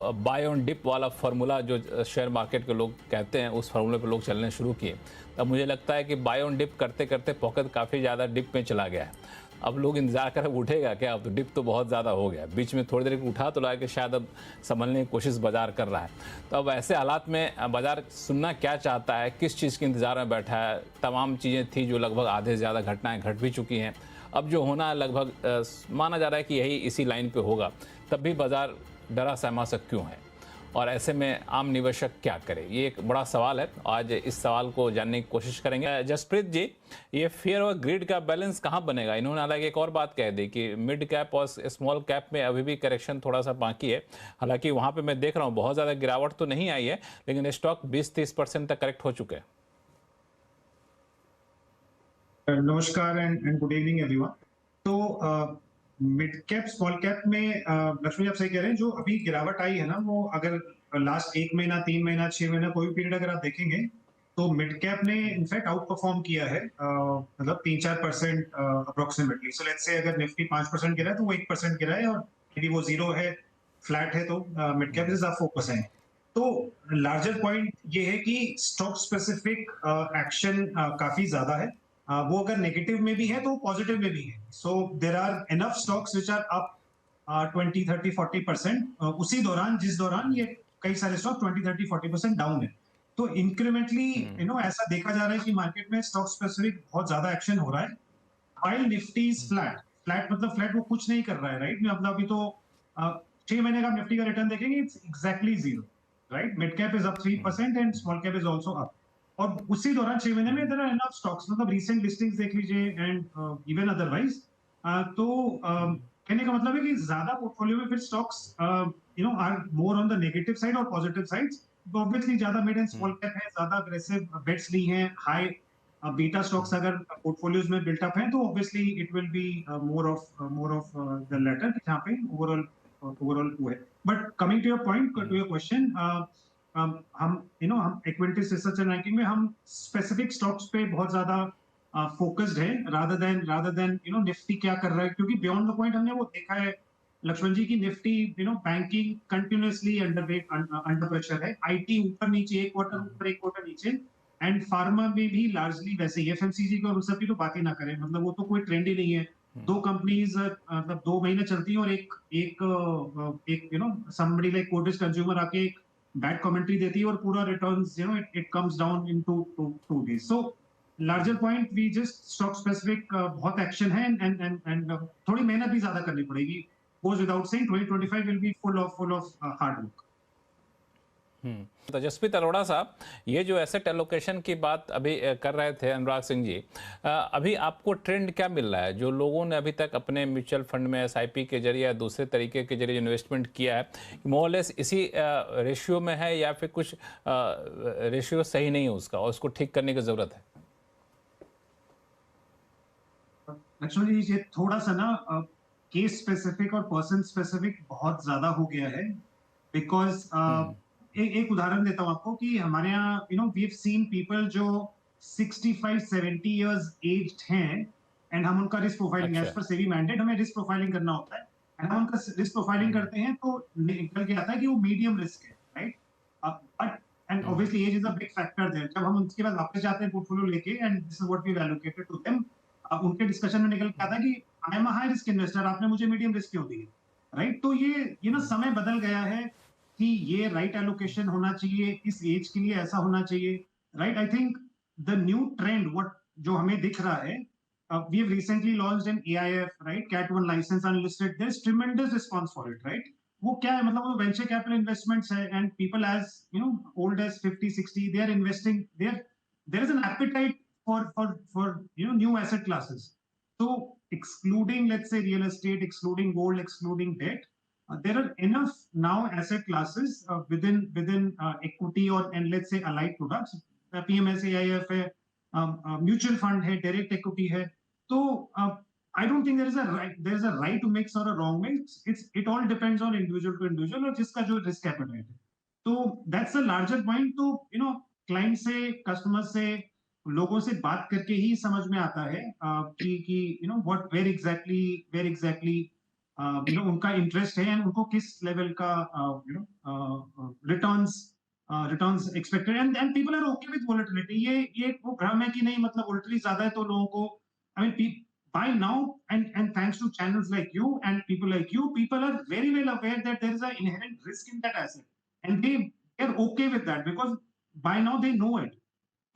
Bye on dip वाला formula जो share market के लोग कहते हैं, उस फार्मूले पे लोग चलने शुरू किए। तब मुझे लगता है कि बाय ऑन डिप करते करते पॉकेट काफ़ी ज़्यादा डिप में चला गया है। अब लोग इंतजार कर उठेगा क्या? अब तो डिप तो बहुत ज़्यादा हो गया। बीच में थोड़ी देर उठा तो लगा कि शायद अब संभलने की कोशिश बाजार कर रहा है। तो अब ऐसे हालात में बाजार सुनना क्या चाहता है, किस चीज़ के इंतजार में बैठा है? तमाम चीज़ें थी जो लगभग आधे से ज़्यादा घटनाएं घट भी चुकी हैं। अब जो होना है लगभग माना जा रहा है कि यही इसी लाइन पे होगा। तब भी बाजार डरा सहमा सा क्यों है? और ऐसे में आम निवेशक क्या करे? ये एक बड़ा सवाल है। आज इस सवाल को जानने की कोशिश करेंगे। जसप्रीत जी, ये फियर और ग्रिड का बैलेंस कहाँ बनेगा? इन्होंने हालांकि एक और बात कह दी कि मिड कैप और स्मॉल कैप में अभी भी करेक्शन थोड़ा सा बाकी है। हालांकि वहां पे मैं देख रहा हूँ बहुत ज़्यादा गिरावट तो नहीं आई है, लेकिन स्टॉक 20-30% तक करेक्ट हो चुके हैं। नमस्कार एंड गुड इवनिंग एवरीवन। तो मिड कैप स्मॉल कैप में लक्ष्मी आप सही कह रहे हैं, जो अभी गिरावट आई है ना, वो अगर लास्ट 1 महीना 3 महीना 6 महीना कोई भी पीरियड अगर आप देखेंगे तो मिड कैप ने इनफैक्ट आउट परफॉर्म किया है, मतलब 3-4% अप्रोक्सीमेटली। सो लेट्स से अगर निफ्टी 5% गिरा है तो वो 1% गिरा है, और यदि वो जीरो है, फ्लैट है, तो मिड कैप इज आप 4%। तो लार्जर पॉइंट ये है कि स्टॉक स्पेसिफिक एक्शन काफी ज्यादा है। वो अगर नेगेटिव में भी है तो पॉजिटिव में भी है। So there are enough stocks which are up 20-30-40% उसी दौरान जिस दौरान ये कई सारे स्टॉक 20-30-40% डाउन है। तो इंक्रीमेंटली ऐसा देखा जा रहा है कि मार्केट में स्टॉक स्पेसिफिक बहुत ज्यादा एक्शन हो रहा है। While Nifty is flat. Flat मतलब फ्लैट वो कुछ नहीं कर रहा है, राइट? मतलब अभी तो 6 महीने का निफ्टी का रिटर्न देखेंगे, it's exactly zero, right? Mid cap is up 3% and small cap is also up. और उसी दौरान 6 महीने में देयर आर इनफ स्टॉक्स, मतलब रीसेंट लिस्टिंग्स देख लीजिए एंड इवन अदरवाइज। तो कहने का मतलब है कि ज्यादा पोर्टफोलियो में फिर stocks are more on the negative side और पॉजिटिव साइड्स। तो ऑब्वियसली ज्यादा मिड एंड स्मॉल कैप है, ज्यादा अग्रेसिव बेट्स ली हैं, हाई बीटा स्टॉक्स अगर पोर्टफोलियोज में बिल्ट अप हैं, तो obviously it will be more of the latter, जहां पे ओवरऑल वो है। But coming to your point, to your question, हम इक्विटीज रिसर्च एंड रैंकिंग में हम स्पेसिफिक स्टॉक्स पे बहुत ज्यादा फोकस्ड है, रादर देन निफ्टी क्या कर रहा है, क्योंकि बियॉन्ड द पॉइंट हमने वो देखा है लक्ष्मण जी की Nifty banking continuously under pressure है। आईटी ऊपर नीचे, एक क्वार्टर ऊपर एक क्वार्टर नीचे, एंड फार्मा में भी लार्जली वैसे ही। एफएमसीजी का सब की तो बात ही ना करें, मतलब वो तो कोई ट्रेंड ही नहीं है। दो कंपनीज मतलब 2 महीने चलती हैं और एक एक एक समबडी लाइक कोटिस कंज्यूमर आके एक बैड कमेंट्री देती है और पूरा returns it comes down in two days. So larger point, we just stock specific बहुत एक्शन है, एंड थोड़ी मेहनत भी ज्यादा करनी पड़ेगी। goes without saying 2025 will be full of hard work. तो जसप्रीत अरोड़ा साहब, ये जो एसेट एलोकेशन की बात अभी कर रहे थे अनुराग सिंह जी, अभी आपको ट्रेंड क्या मिल रहा है? जो लोगों ने अभी तक अपने म्यूचुअल फंड में एसआईपी के जरिए या दूसरे तरीके के जरिए इन्वेस्टमेंट किया है, मोरलेस इसी रेशियो में है या फिर कुछ रेशियो सही नहीं है उसका और उसको ठीक करने की जरूरत है? एक्चुअली ये थोड़ा सा ना केस स्पेसिफिक और पर्सन स्पेसिफिक बहुत ज्यादा हो गया है, बिकॉज एक उदाहरण देता हूं आपको कि हमारे यहाँ वी हैव सीन पीपल जो 65-70 इयर्स एज्ड हैं, एंड हम उनका रिस्क प्रोफाइलिंग, एज अच्छा। पर सेबी मैंडेट हमें रिस्क प्रोफाइलिंग करना होता है, एंड हम उनका रिस्क प्रोफाइलिंग करते हैं तो निकल के आता है कि वो मीडियम रिस्क है, right? But and obviously age is a big factor there. जब हम उनके बाद वापस जाते हैं पोर्टफोलियो लेके, and this is what we have allocated to them, उनके डिस्कशन में निकल के आता है कि I am a high risk investor, आपने मुझे मीडियम रिस्क क्यों दी? राइट? तो ये ना समय बदल गया है कि ये राइट एलोकेशन होना चाहिए, इस एज के लिए ऐसा होना चाहिए, right? I think the new trend what जो हमें दिख रहा है, we have recently launched an AIF, right? Cat 1 license unlisted. There's tremendous response for it, right? वो क्या है, मतलब वो वेंचर कैपिटल इन्वेस्टमेंट्स है, and people age old age 50-60 they are investing, there is an appetite for new asset classes. So excluding, let's say, real estate, excluding gold, excluding debt, there are enough now asset classes within equity or, and let's say, allied products. PMS, AIF है, mutual fund है, direct equity है। तो I don't think there is a right mix और a wrong mix. It all depends on individual to individual और जिसका जो risk appetite है। तो दैट्स अ लार्जर पॉइंट। तो क्लाइंट से, कस्टमर से, लोगों से बात करके ही समझ में आता है कि व्हाट वेयर एग्जैक्टली उनका इंटरेस्ट है एंड उनको किस लेवल का returns expected and people are okay with volatility. ये वो भ्रम है कि नहीं मतलब वोलेटिलिटी ज्यादा है तो लोगों को, I mean by now and thanks to channels like you and people like you, people are very well aware that there is an inherent risk in that asset and they're okay with that because by now they know it.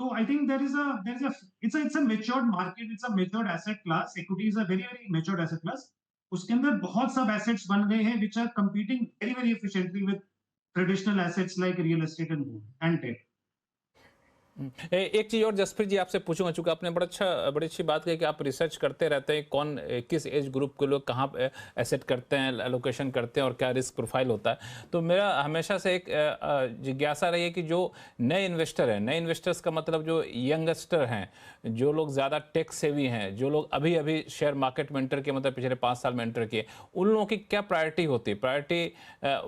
So I think it's a matured market, it's a matured asset class. Equity is a very matured asset class. उसके अंदर बहुत सब assets बन गए हैं which are competing very efficiently with traditional assets like real estate and gold and tech. एक चीज़ और जसप्रीत जी आपसे पूछूंगा, चूंकि आपने बड़ी अच्छी बात कही कि आप रिसर्च करते रहते हैं कौन किस एज ग्रुप के लोग कहाँ एसेट करते हैं, एलोकेशन करते हैं और क्या रिस्क प्रोफाइल होता है। तो मेरा हमेशा से एक जिज्ञासा रही है कि जो नए इन्वेस्टर हैं, नए इन्वेस्टर्स का मतलब जो यंगस्टर हैं, जो लोग ज़्यादा टेक सेवी हैं, जो लोग अभी अभी शेयर मार्केट में एंटर किए, मतलब पिछले 5 साल में एंटर किए, उन लोगों की क्या प्रायोरिटी होती है? प्रायोरिटी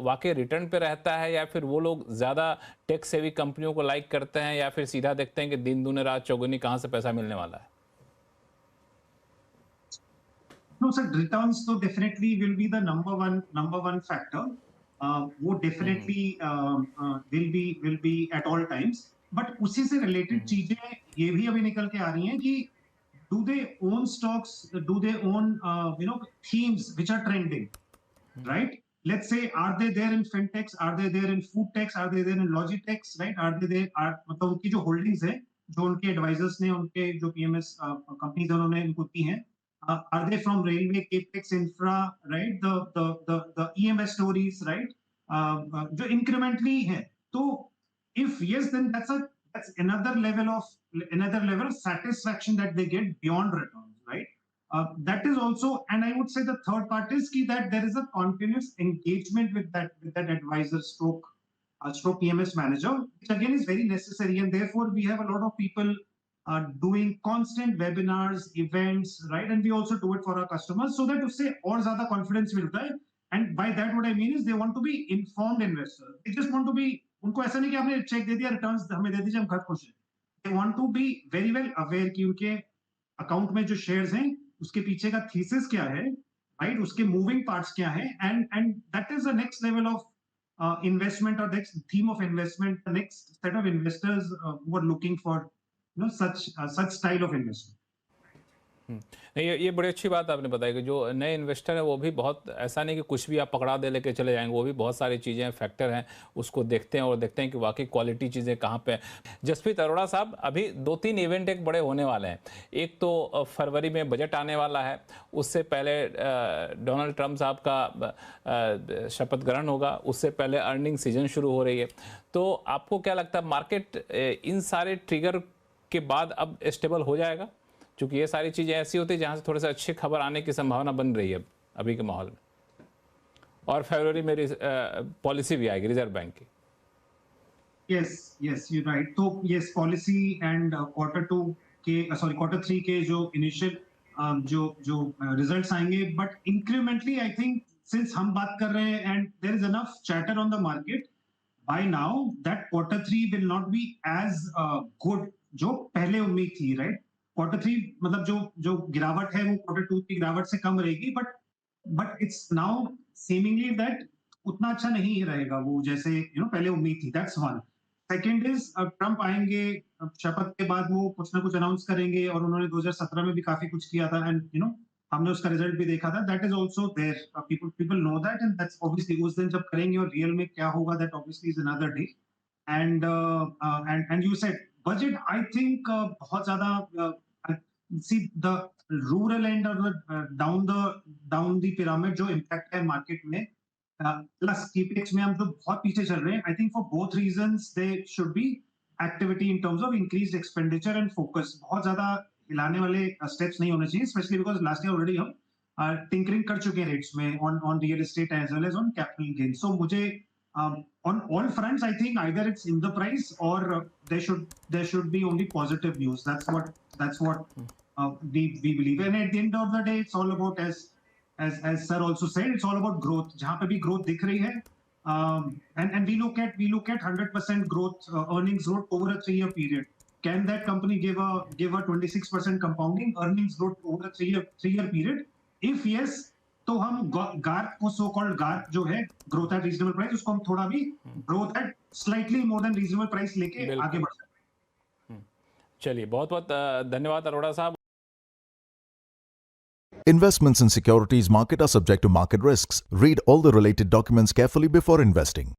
वाकई रिटर्न पे रहता है या फिर वो लोग ज़्यादा टेक सेवी कंपनियों को लाइक करते हैं या फिर सीधा देखते हैं कि दिन दूने रात चौगुनी कहाँ से पैसा मिलने वाला है? No, sir, returns तो definitely will be the number one factor. वो definitely will be at all times. But उसी से related चीजें ये भी अभी निकल के आ रही हैं कि do they own stocks? Do they own themes which are trending? Right? Let's say, are they there in fintechs? Are they there in food techs? Are they there in logitechs? Right? Are they there? मतलब उनकी जो holdings है, जो उनके advisors ने, उनके जो PMS companies हैं, उन्होंने इनको दी हैं. Are they from railway, capex, infra, right? The EMS stories, right? जो incrementally हैं. तो if yes, then that's another level of satisfaction that they get beyond returns, right? That is also, and I would say the third part is that there is a continuous engagement with that advisor stroke PMS manager, which again is very necessary, and therefore we have a lot of people doing constant webinars, events, right? And we also do it for our customers so that उससे और ज़्यादा confidence मिलता है. And by that what I mean is they want to be informed investors. They just want to be, उनको ऐसा नहीं कि आपने चेक दे दिया, रिटर्न्स हमें दे दीजिए, हम घर खुश हैं. They want to be very well aware कि उनके अकाउंट में जो शेयर्स हैं उसके पीछे का थीसिस क्या है, राइट? उसके मूविंग पार्ट्स क्या है, and that is the next level of investment और next theme of investment, the next set of investors who are looking for such style of investment. नहीं, ये बड़ी अच्छी बात आपने बताई कि जो नए इन्वेस्टर है वो भी बहुत, ऐसा नहीं कि कुछ भी आप पकड़ा दे लेके चले जाएंगे, वो भी बहुत सारी चीज़ें फैक्टर हैं, उसको देखते हैं और देखते हैं कि वाकई क्वालिटी चीज़ें कहाँ पे हैं। जसप्रीत अरोड़ा साहब, अभी 2-3 इवेंट एक बड़े होने वाले हैं। एक तो फरवरी में बजट आने वाला है, उससे पहले डोनाल्ड ट्रंप साहब का शपथ ग्रहण होगा, उससे पहले अर्निंग सीजन शुरू हो रही है। तो आपको क्या लगता है मार्केट इन सारे ट्रिगर के बाद अब स्टेबल हो जाएगा? क्योंकि ये सारी चीज़ें ऐसी होती है जहाँ से थोड़े से अच्छी खबर आने की संभावना बन रही है अभी के माहौल में। और फरवरी में पॉलिसी भी आएगी रिजर्व बैंक की। yes you're right. तो yes, पॉलिसी एंड क्वार्टर 3 के जो इनिशियल जो रिजल्ट्स आएंगे, but incrementally I think since हम बात कर रहे हैं and there is enough chatter on the market by now that quarter 3 will not be as good जो पहले उम्मीद थी, राइट? क्वार्टर 3 मतलब जो गिरावट है वो क्वार्टर 2 की गिरावट से कम रहेगी, but it's now seemingly that उतना अच्छा नहीं रहेगा वो जैसे पहले उम्मीद थी. That's one. Second is Trump आएंगे, शपथ के बाद वो कुछ ना कुछ अनाउंस करेंगे और उन्होंने 2017 में भी काफी कुछ किया था एंड हमने उसका रिजल्ट भी देखा था. That is also there, people know that and that's obviously उस दिन जब करेंगे और रियल में क्या होगा that obviously is another day. And you said budget, I think बहुत ज्यादा see the rural end or the down the pyramid जो impact है मार्केट में, प्लस capex में हम जो बहुत पीछे चल रहे हैं. I think for both reasons there should be activity in terms of increased expenditure and focus. बहुत ज्यादा हिलाने वाले steps नहीं होने चाहिए, especially because last year already हम tinkering कर चुके हैं rates में on real estate as well as on capital gains. So मुझे on all fronts I think either it's in the price or there should be only positive news. That's what we believe, and at the end of the day it's all about, as sir also said, it's all about growth. जहाँ पे भी growth दिख रही है, and we look at 100% growth, earnings growth over a 3-year period. Can that company give a 26% compounding earnings growth over a 3-year period? If yes, तो हम Garp को so called Garp जो है ग्रोथ एट रीजनेबल प्राइस, उसको हम थोड़ा भी growth at slightly more than reasonable price लेके बिल्कुल। आगे बढ़ सकते हैं। चलिए, बहुत बहुत धन्यवाद अरोड़ा साहब। Investments in securities market are subject to market risks. Read all the related documents carefully before investing.